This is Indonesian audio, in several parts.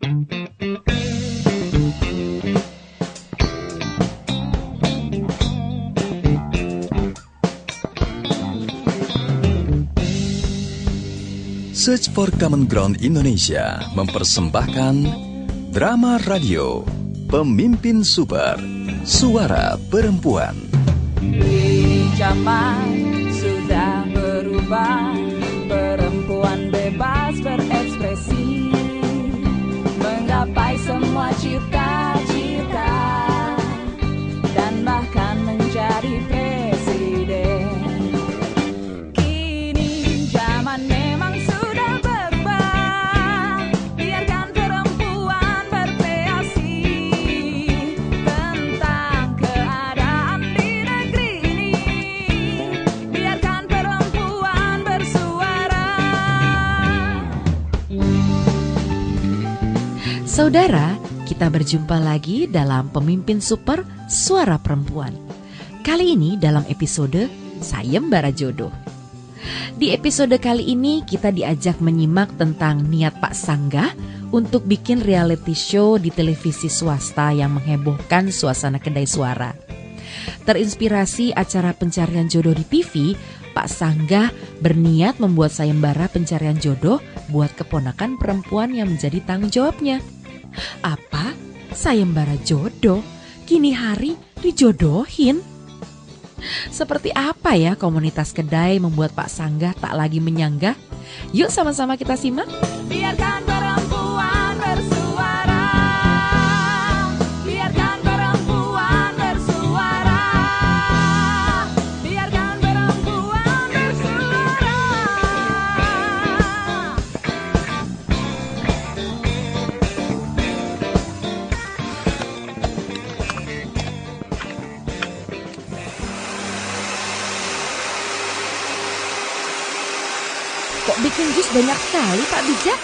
Search for Common Ground Indonesia mempersembahkan drama radio Pemimpin Super, Suara Perempuan. Zaman sudah berubah, perempuan bebas berekspresi, menggapai semua cita-cita, dan bahkan menjadi presiden. Kini zaman memang sudah berubah, biarkan perempuan berkreasi tentang keadaan di negeri ini, biarkan perempuan bersuara. Saudara, kita berjumpa lagi dalam Pemimpin Super Suara Perempuan. Kali ini dalam episode Sayembara Jodoh. Di episode kali ini kita diajak menyimak tentang niat Pak Sanggah untuk bikin reality show di televisi swasta yang menghebohkan suasana kedai suara. Terinspirasi acara pencarian jodoh di TV, Pak Sanggah berniat membuat sayembara pencarian jodoh buat keponakan perempuan yang menjadi tanggung jawabnya. Apa? Sayembara jodoh? Kini hari dijodohin? Seperti apa ya komunitas kedai membuat Pak Sanggah tak lagi menyanggah? Yuk sama-sama kita simak. Biarkan perempuan bersuara, biarkan perempuan bersuara, biarkan perempuan bersuara. Kok bikin jus banyak sekali Pak Bijak?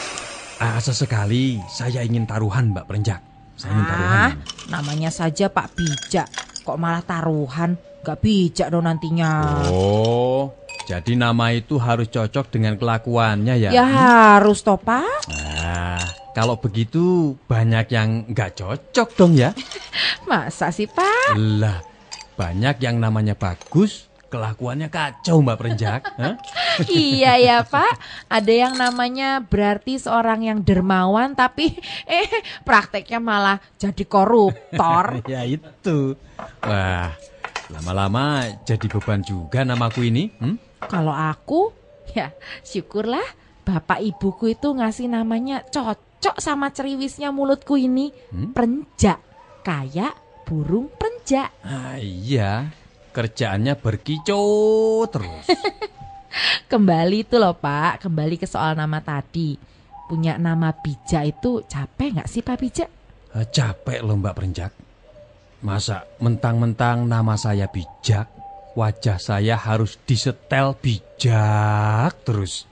Sesekali saya ingin taruhan Mbak Perenjak. Saya ingin taruhan. Namanya saja Pak Bijak, kok malah taruhan? Gak bijak dong nantinya. Oh, jadi nama itu harus cocok dengan kelakuannya ya? Ya harus toh Pak. Kalau begitu banyak yang gak cocok dong ya? Masa sih Pak? Lah, banyak yang namanya bagus, kelakuannya kacau Mbak Perenjak. Iya ya Pak, ada yang namanya berarti seorang yang dermawan tapi prakteknya malah jadi koruptor. Ya itu. Wah, lama-lama jadi beban juga namaku ini. Kalau aku, ya syukurlah bapak ibuku itu ngasih namanya cocok sama ceriwisnya mulutku ini. Perenjak, kayak burung perenjak. Iya, kerjaannya berkicau terus. Kembali itu loh Pak, kembali ke soal nama tadi. Punya nama Bijak itu capek gak sih Pak Bijak? Capek loh Mbak Perenjak. Masa mentang-mentang nama saya Bijak, wajah saya harus disetel bijak terus.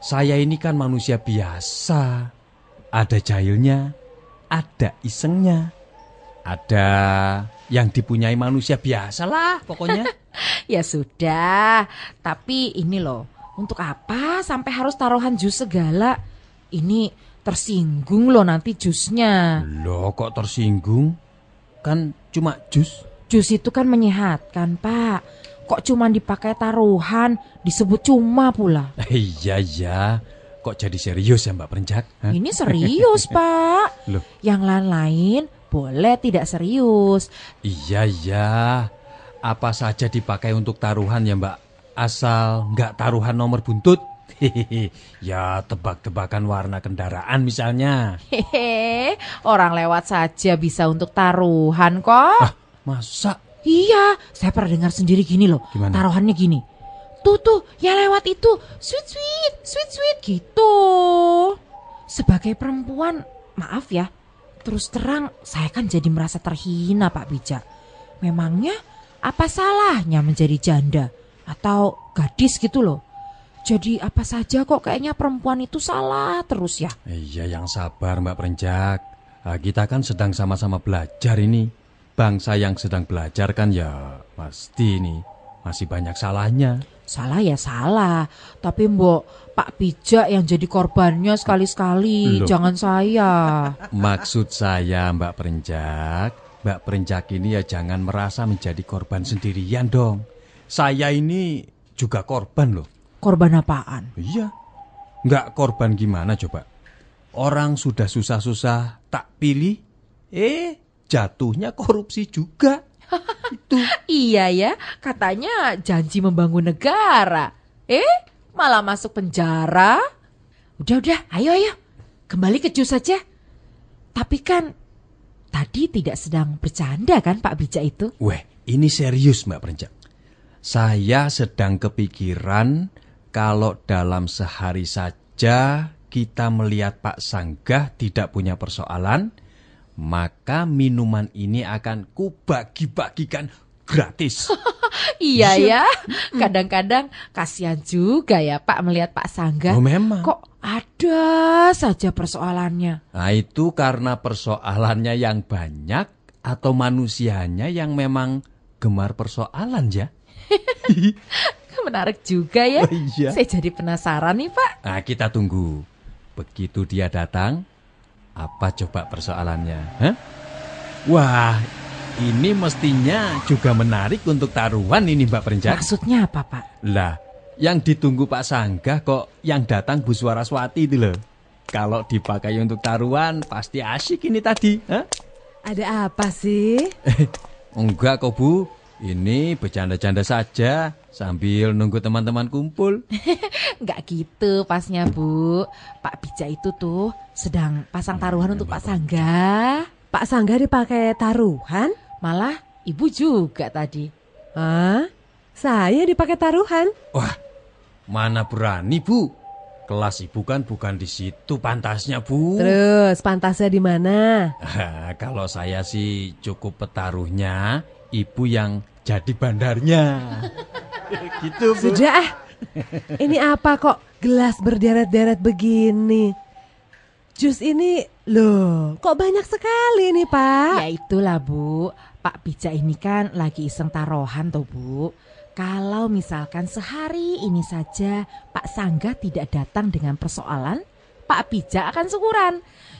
Saya ini kan manusia biasa. Ada jahilnya, ada isengnya, ada yang dipunyai manusia biasa lah pokoknya. Ya sudah, tapi ini loh, untuk apa sampai harus taruhan jus segala? Ini tersinggung loh nanti jusnya. Loh kok tersinggung? Kan cuma jus. Jus itu kan menyehatkan Pak. Kok cuma dipakai taruhan, disebut cuma pula. Iya. Kok jadi serius ya Mbak Perenjak? Ini serius Pak. Loh. Yang lain-lain boleh tidak serius. Iya. Apa saja dipakai untuk taruhan ya Mbak. Asal nggak taruhan nomor buntut. Ya tebak-tebakan warna kendaraan misalnya. Orang lewat saja bisa untuk taruhan kok. Masa? Iya, saya pernah dengar sendiri gini loh. Gimana? Taruhannya gini. Tuh, yang lewat itu sweet gitu. Sebagai perempuan, maaf ya, terus terang saya kan jadi merasa terhina Pak Bijak. Memangnya apa salahnya menjadi janda atau gadis gitu loh? Jadi apa saja kok kayaknya perempuan itu salah terus ya? Iya, yang sabar Mbak Perenjak. Kita kan sedang sama-sama belajar ini. Bangsa yang sedang belajar kan ya pasti ini masih banyak salahnya. Salah ya salah, tapi mbok Pak Bijak yang jadi korbannya sekali-sekali, Loh. jangan saya. Maksud saya Mbak Perenjak ini ya jangan merasa menjadi korban sendirian dong. Saya ini juga korban loh. Korban apaan? Iya. Nggak korban gimana coba? Orang sudah susah-susah tak pilih, jatuhnya korupsi juga. Itu. Iya ya, katanya janji membangun negara. Malah masuk penjara. Udah, ayo. Kembali ke jus saja. Tapi kan tadi tidak sedang bercanda kan Pak Bijak itu? Weh, ini serius Mbak Perenjak. Saya sedang kepikiran kalau dalam sehari saja kita melihat Pak Sanggah tidak punya persoalan, maka minuman ini akan kubagi-bagikan gratis. Iya ya, kadang-kadang kasihan juga ya Pak melihat Pak Sanggah. Oh memang. Kok ada saja persoalannya? Nah itu karena persoalannya yang banyak atau manusianya yang memang gemar persoalan ya. Menarik juga ya. Oh, iya. Saya jadi penasaran nih Pak. Nah kita tunggu. Begitu dia datang, apa coba persoalannya? Hah? Wah, ini mestinya juga menarik untuk taruhan ini Mbak Perenjak. Maksudnya apa Pak? Lah, yang ditunggu Pak Sanggah kok yang datang Bu Suaraswati itu loh. Kalau dipakai untuk taruhan pasti asyik ini tadi. Hah? Ada apa sih? Enggak kok Bu, ini bercanda-canda saja sambil nunggu teman-teman kumpul. Enggak gitu pasnya Bu. Pak Bijak itu tuh sedang pasang taruhan untuk Pak Sanggah. Pak Sanggah dipakai taruhan? Malah Ibu juga tadi. Hah? Saya dipakai taruhan? Wah, mana berani Bu? Kelas Ibu kan bukan di situ pantasnya Bu. Terus pantasnya di mana? Kalau saya sih cukup petaruhnya, Ibu yang jadi bandarnya. Gitu Bu. Sudah ini apa kok gelas berderet-deret begini? Jus ini, loh, kok banyak sekali nih Pak? Ya itulah Bu, Pak Bijak ini kan lagi iseng taruhan tuh Bu. Kalau misalkan sehari ini saja Pak Sanggah tidak datang dengan persoalan, Pak Bijak akan syukuran.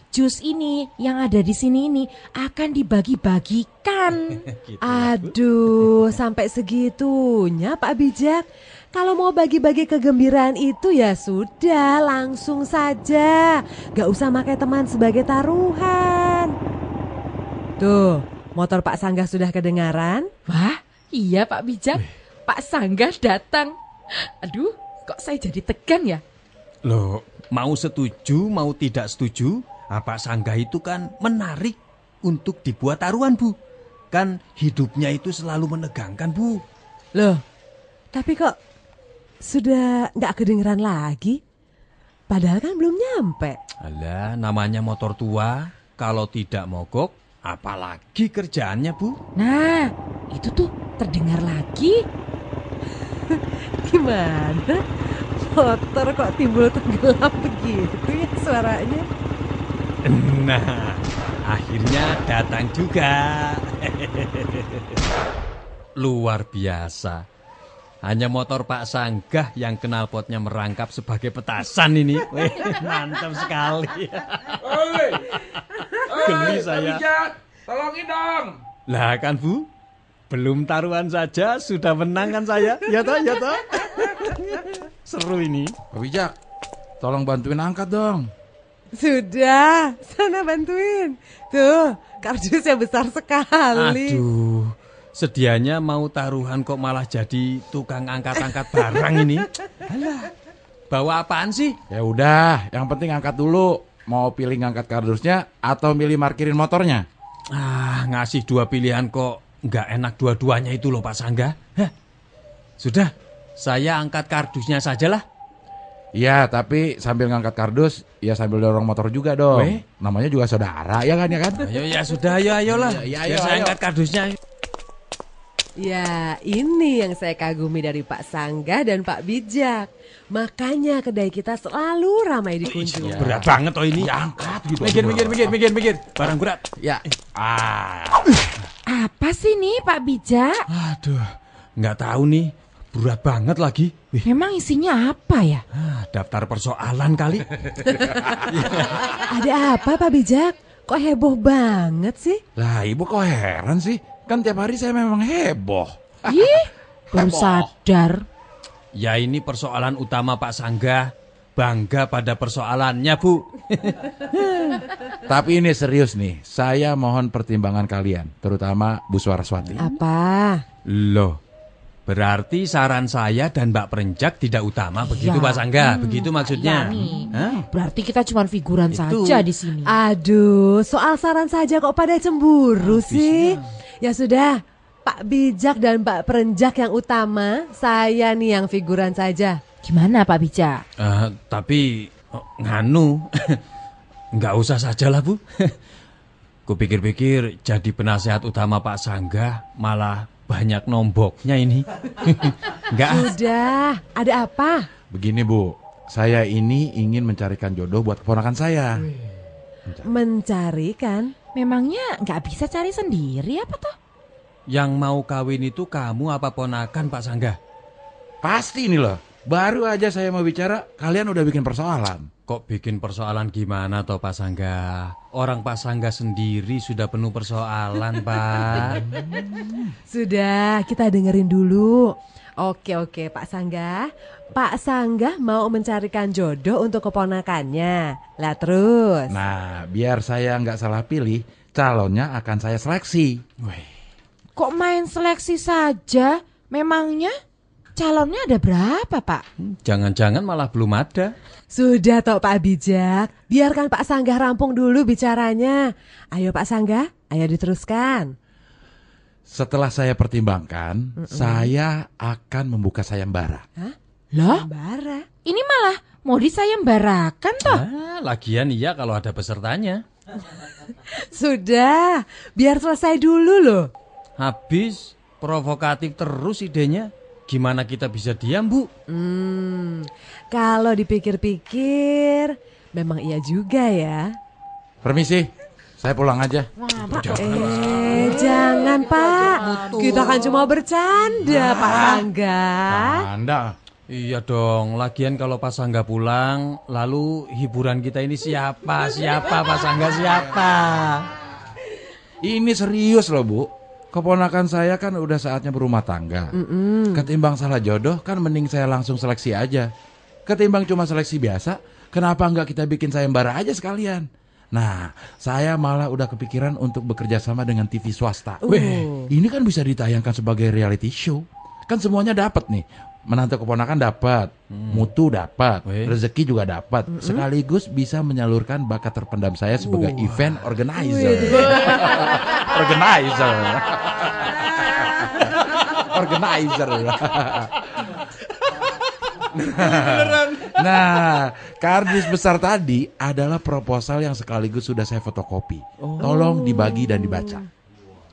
Jus ini yang ada di sini ini akan dibagi-bagikan. Gitu, Aduh, sampai segitunya Pak Bijak. Kalau mau bagi-bagi kegembiraan itu ya sudah, langsung saja. Gak usah pakai teman sebagai taruhan. Tuh, motor Pak Sanggah sudah kedengaran? Wah, iya Pak Bijak, Pak Sanggah datang. Aduh, kok saya jadi tegang ya? Loh, mau setuju, mau tidak setuju, Pak Sanggah itu kan menarik untuk dibuat taruhan Bu. Kan hidupnya itu selalu menegangkan Bu. Loh, tapi kok sudah gak kedengeran lagi? Padahal kan belum nyampe. Alah, namanya motor tua, kalau tidak mogok, apalagi kerjaannya Bu. Nah, itu tuh terdengar lagi. Gimana? Motor kok timbul tenggelam begitu ya suaranya? Nah, akhirnya datang juga. Luar biasa. Hanya motor Pak Sanggah yang knalpotnya merangkap sebagai petasan ini. Wih, mantap sekali. Geli saya. Bijak, tolongin dong. Lah kan Bu, belum taruhan saja sudah menang kan saya. Ya toh, ya toh. Seru ini. Pak Bijak, tolong bantuin angkat dong. Sudah, sana bantuin. Tuh, kardusnya besar sekali. Aduh, sedianya mau taruhan kok malah jadi tukang angkat-angkat barang ini. Alah, bawa apaan sih? Ya udah, yang penting angkat dulu. Mau pilih ngangkat kardusnya atau milih markirin motornya? Ngasih dua pilihan kok nggak enak dua-duanya itu loh Pak Sanggah. Hah? Sudah, saya angkat kardusnya sajalah. Iya, tapi sambil ngangkat kardus, ya sambil dorong motor juga dong. Weh? Namanya juga saudara, ya kan? Ayo ya sudah, ayolah. Ya, Biar ayo, saya ayo. angkat kardusnya. Ya, ini yang saya kagumi dari Pak Sanggah dan Pak Bijak. Makanya kedai kita selalu ramai dikunjungi. Berat banget oh ini. Ya, angkat gitu. Minggir. Barang berat. Ya. Apa sih nih Pak Bijak? Aduh, nggak tahu nih. berat banget lagi. Wih, Memang isinya apa ya? daftar persoalan kali. Ada apa Pak Bijak? Kok heboh banget sih? Lah ibu kok heran sih? Kan tiap hari saya memang heboh. Ih, baru sadar. Ya ini persoalan utama Pak Sangga. Bangga pada persoalannya, Bu. Tapi ini serius nih, saya mohon pertimbangan kalian, terutama Bu Suaraswati. Apa? Loh, berarti saran saya dan Mbak Perenjak tidak utama, begitu Pak Sangga? Begitu maksudnya? Iya nih. Hah? Berarti kita cuma figuran Itu. saja di sini. Aduh, soal saran saja kok pada cemburu sih? Ya sudah, Pak Bijak dan Mbak Perenjak yang utama, saya nih yang figuran saja. Gimana Pak Bijak? Tapi nganu, nggak usah sajalah Bu. Kupikir-pikir jadi penasehat utama Pak Sangga malah banyak nomboknya ini. Nggak. Sudah, ada apa? Begini Bu, saya ini ingin mencarikan jodoh buat keponakan saya. Mencarikan? Memangnya nggak bisa cari sendiri apa toh? Yang mau kawin itu kamu apa ponakan Pak Sangga? Pasti ini loh, baru aja saya mau bicara, kalian udah bikin persoalan. Kok bikin persoalan gimana toh Pak Sangga? Orang Pak Sangga sendiri sudah penuh persoalan Pak. Sudah, kita dengerin dulu. Oke, Pak Sangga. Pak Sangga mau mencarikan jodoh untuk keponakannya. Lah terus? Nah, biar saya nggak salah pilih, calonnya akan saya seleksi. Kok main seleksi saja? Memangnya calonnya ada berapa Pak? Jangan-jangan malah belum ada. Sudah toh Pak Bijak. Biarkan Pak Sangga rampung dulu bicaranya. Ayo Pak Sangga, ayo diteruskan. Setelah saya pertimbangkan, saya akan membuka sayembara. Loh? Bara. Ini malah mau disayembarakan toh? Lagian iya kalau ada pesertanya. Sudah, biar selesai dulu loh. Habis provokatif terus idenya. Gimana kita bisa diam Bu? Kalau dipikir-pikir, memang iya juga ya. Permisi, saya pulang aja. Jangan Pak. Kita kan cuma bercanda Pak Sangga. Anda. Iya dong, lagian kalau Pak Sangga pulang, lalu hiburan kita ini siapa? Siapa Pak Sangga siapa? Ini serius loh Bu. Keponakan saya kan udah saatnya berumah tangga. Ketimbang salah jodoh kan mending saya langsung seleksi aja. Ketimbang cuma seleksi biasa, kenapa nggak kita bikin sayembara aja sekalian? Nah, saya malah udah kepikiran untuk bekerja sama dengan TV swasta. Ini kan bisa ditayangkan sebagai reality show. Kan semuanya dapat nih. Menantu keponakan dapat, mutu dapat, rezeki juga dapat. Sekaligus bisa menyalurkan bakat terpendam saya sebagai event organizer. Organizer. Nah, kardus besar tadi adalah proposal yang sekaligus sudah saya fotokopi. Tolong dibagi dan dibaca.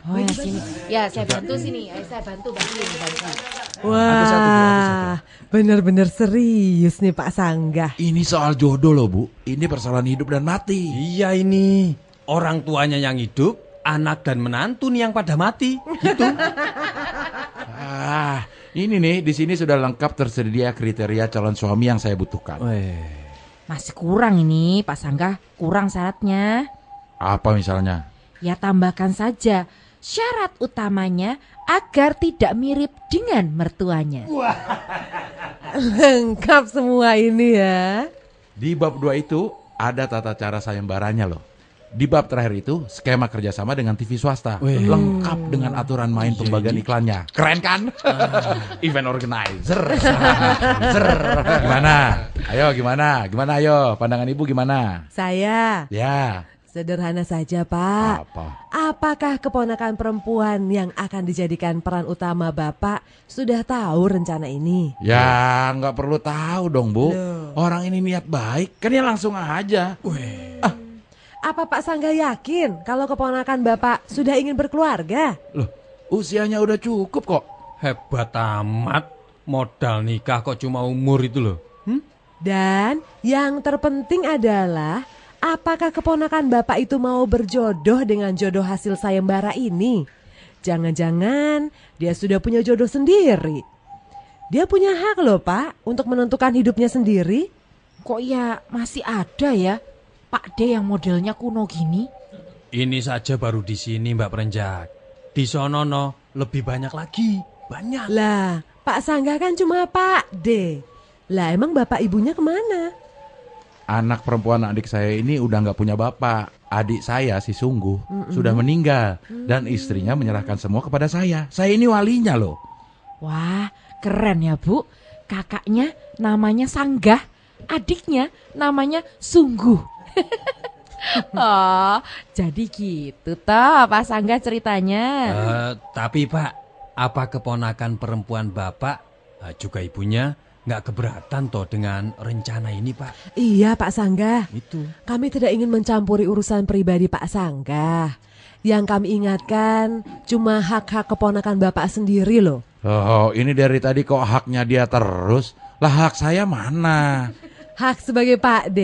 Oh ya sini. Ya saya bantu sini. Ayo saya bantu. Wah, benar-benar serius nih Pak Sangga. Ini soal jodoh loh Bu. Ini persoalan hidup dan mati. Iya ini, orang tuanya yang hidup, anak dan menantu nih yang pada mati. Gitu. Ini nih di sini sudah lengkap tersedia kriteria calon suami yang saya butuhkan. Masih kurang ini Pak Sangga. Kurang syaratnya. Apa misalnya? Ya tambahkan saja syarat utamanya agar tidak mirip dengan mertuanya. Lengkap semua ini ya. Di bab 2 itu ada tata cara sayembaranya loh. Di bab terakhir itu skema kerjasama dengan TV swasta. Lengkap dengan aturan main pembagian iklannya. Keren kan? Event organizer. Gimana? Ayo gimana? Gimana ayo? Pandangan ibu gimana? Saya Ya. sederhana saja Pak. Apa? Apakah keponakan perempuan yang akan dijadikan peran utama Bapak sudah tahu rencana ini? Ya nggak perlu tahu dong Bu. Loh. Orang ini niat baik. Kan ya langsung aja. Apa Pak Sangga yakin kalau keponakan Bapak sudah ingin berkeluarga? Loh, usianya udah cukup kok. Hebat amat, modal nikah kok cuma umur itu loh. Dan yang terpenting adalah apakah keponakan Bapak itu mau berjodoh dengan jodoh hasil sayembara ini? Jangan-jangan dia sudah punya jodoh sendiri. Dia punya hak loh Pak untuk menentukan hidupnya sendiri. Kok ya masih ada ya Pak D yang modelnya kuno gini? Ini saja baru di sini Mbak Perenjak. Di sonono lebih banyak lagi. Banyak. Lah, Pak Sangga kan cuma Pak D. Lah emang bapak ibunya kemana? Anak perempuan adik saya ini udah nggak punya bapak. Adik saya si Sungguh sudah meninggal dan istrinya menyerahkan semua kepada saya. Saya ini walinya loh. Wah, keren ya Bu. Kakaknya namanya Sanggah, adiknya namanya Sungguh. Oh, jadi gitu toh Pak Sanggah ceritanya. Tapi Pak, apa keponakan perempuan Bapak juga ibunya nggak keberatan toh dengan rencana ini Pak? Iya Pak Sangga. Itu. Kami tidak ingin mencampuri urusan pribadi Pak Sangga. Yang kami ingatkan cuma hak-hak keponakan Bapak sendiri loh. Oh, ini dari tadi kok haknya dia terus? Lah hak saya mana? Hak sebagai Pak D,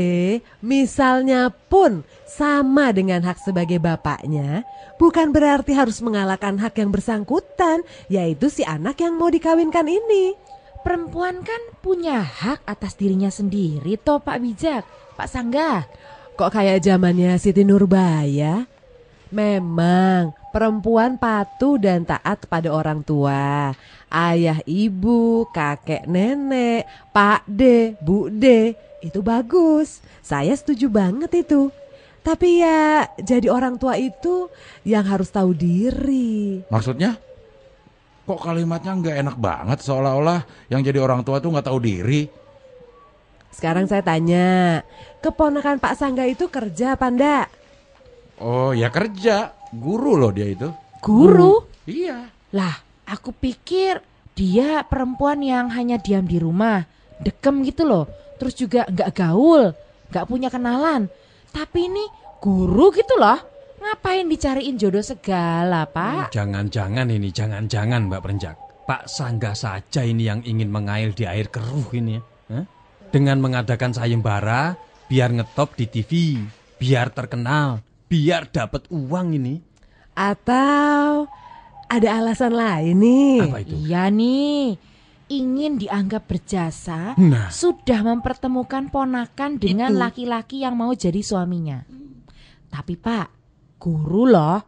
misalnya pun sama dengan hak sebagai bapaknya, bukan berarti harus mengalahkan hak yang bersangkutan, yaitu si anak yang mau dikawinkan ini. Perempuan kan punya hak atas dirinya sendiri toh Pak Bijak, Pak Sanggah. Kok kayak zamannya Siti Nurbaya? Memang perempuan patuh dan taat pada orang tua. Ayah, ibu, kakek, nenek, Pak D, Bu D. Itu bagus. Saya setuju banget itu. Tapi ya jadi orang tua itu yang harus tahu diri. Maksudnya? Kok kalimatnya nggak enak banget seolah-olah yang jadi orang tua tuh nggak tahu diri? Sekarang saya tanya, keponakan Pak Sangga itu kerja apa enggak? Oh ya kerja, guru loh dia itu. Guru? Iya. Lah, aku pikir dia perempuan yang hanya diam di rumah, dekem gitu loh. Terus juga nggak gaul, nggak punya kenalan. Tapi ini guru gitu loh. Ngapain dicariin jodoh segala, Pak? Jangan-jangan Mbak Perenjak. Pak Sangga saja ini yang ingin mengail di air keruh ini ya. Hah? Dengan mengadakan sayembara, biar ngetop di TV, biar terkenal, biar dapat uang ini. Atau ada alasan lain nih? Apa itu? Iya nih, ingin dianggap berjasa, Nah. sudah mempertemukan ponakan dengan laki-laki yang mau jadi suaminya. Tapi Pak, guru loh,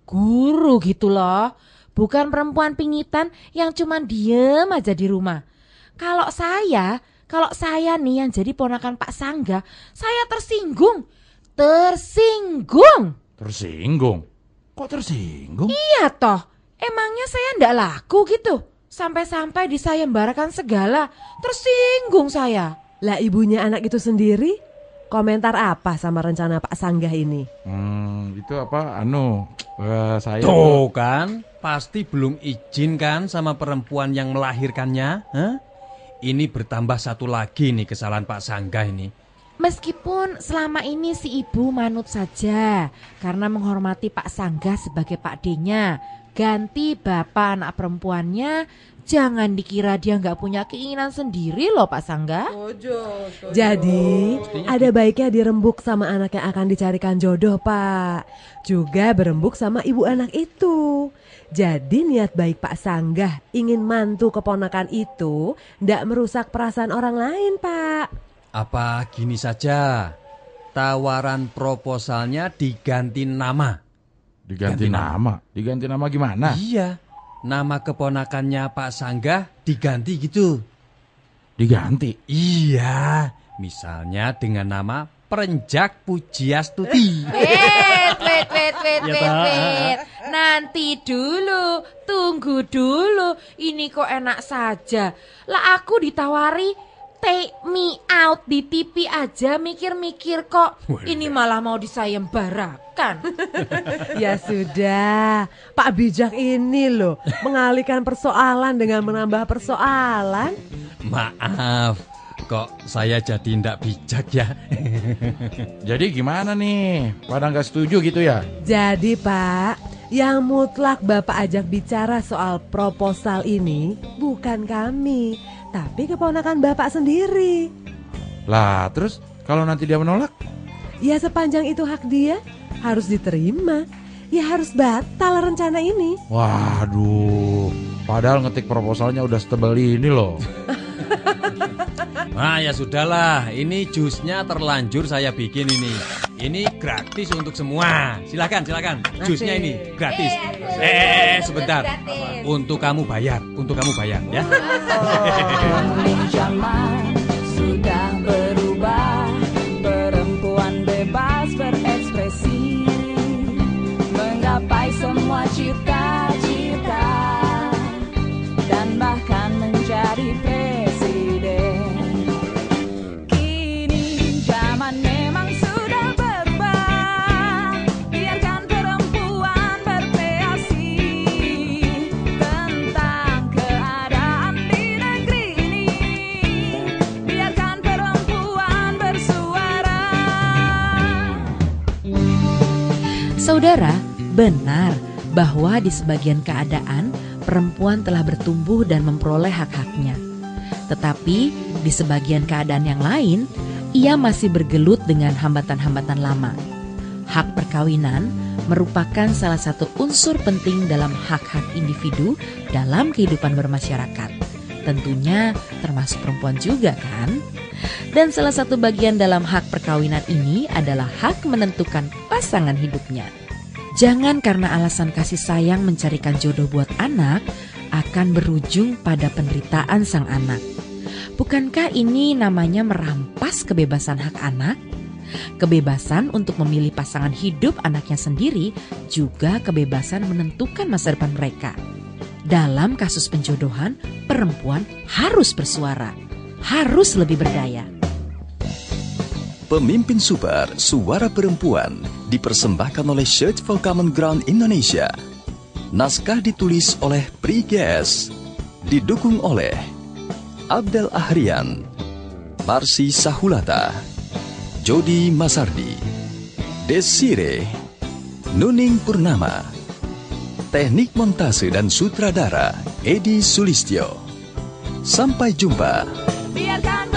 guru gitu loh. Bukan perempuan pingitan yang cuman diem aja di rumah. Kalau saya nih yang jadi ponakan Pak Sangga, saya tersinggung. Tersinggung? Kok tersinggung? Iya toh, emangnya saya ndak laku gitu? Sampai-sampai disayembarakan segala, tersinggung saya. Lah ibunya anak itu sendiri, komentar apa sama rencana Pak Sanggah ini? Itu apa? Saya Tuh kan, pasti belum izin kan sama perempuan yang melahirkannya. Hah? Ini bertambah satu lagi nih kesalahan Pak Sangga ini. Meskipun selama ini si ibu manut saja karena menghormati Pak Sangga sebagai Pak D-nya, ganti bapak anak perempuannya, jangan dikira dia nggak punya keinginan sendiri loh Pak Sangga. Jadi ada baiknya dirembuk sama anak yang akan dicarikan jodoh Pak. Juga berembuk sama ibu anak itu. Jadi niat baik Pak Sanggah ingin mantu keponakan itu ndak merusak perasaan orang lain Pak. Apa gini saja, tawaran proposalnya diganti nama. Diganti nama? Diganti nama gimana? Iya, nama keponakannya Pak Sangga diganti gitu. Diganti? Iya, misalnya dengan nama Perenjak Pujiastuti. Wait. Nanti dulu, tunggu dulu. Ini kok enak saja. Lah aku ditawari take me out di TV aja mikir-mikir kok. Ini malah mau disayembarakan. Ya sudah, Pak Bijak ini loh mengalihkan persoalan dengan menambah persoalan. Maaf, kok saya jadi ndak bijak ya. Jadi gimana nih? Pada nggak setuju gitu ya? Jadi Pak, yang mutlak Bapak ajak bicara soal proposal ini bukan kami, tapi keponakan Bapak sendiri. Lah terus kalau nanti dia menolak? Ya sepanjang itu hak dia, harus diterima. Ya harus batal rencana ini. Waduh, Padahal ngetik proposalnya udah setebal ini loh. Nah ya sudahlah, ini jusnya terlanjur saya bikin ini. Ini gratis untuk semua. Silakan. Jusnya ini gratis. Sebentar. Untuk kamu bayar ya. Zaman sudah berubah, perempuan bebas berekspresi, menggapai semua cita-cita, dan bahkan menjadi presiden. Kini zaman memang sudah berubah, biarkan perempuan berkreasi tentang keadaan di negeri ini, biarkan perempuan bersuara. Saudara, benar bahwa di sebagian keadaan perempuan telah bertumbuh dan memperoleh hak-haknya. Tetapi di sebagian keadaan yang lain, ia masih bergelut dengan hambatan-hambatan lama. Hak perkawinan merupakan salah satu unsur penting dalam hak-hak individu dalam kehidupan bermasyarakat. Tentunya termasuk perempuan juga kan? Dan salah satu bagian dalam hak perkawinan ini adalah hak menentukan pasangan hidupnya. Jangan karena alasan kasih sayang mencarikan jodoh buat anak akan berujung pada penderitaan sang anak. Bukankah ini namanya merampas kebebasan hak anak? Kebebasan untuk memilih pasangan hidup anaknya sendiri juga kebebasan menentukan masa depan mereka. Dalam kasus penjodohan, perempuan harus bersuara, harus lebih berdaya. Pemimpin Super Suara Perempuan dipersembahkan oleh Search for Common Ground Indonesia. Naskah ditulis oleh Priges, didukung oleh Abdel Ahrian, Marsi Sahulata, Jody Masardi, Desire, Nuning Purnama, teknik montase dan sutradara Edi Sulistyo. Sampai jumpa. Biarkan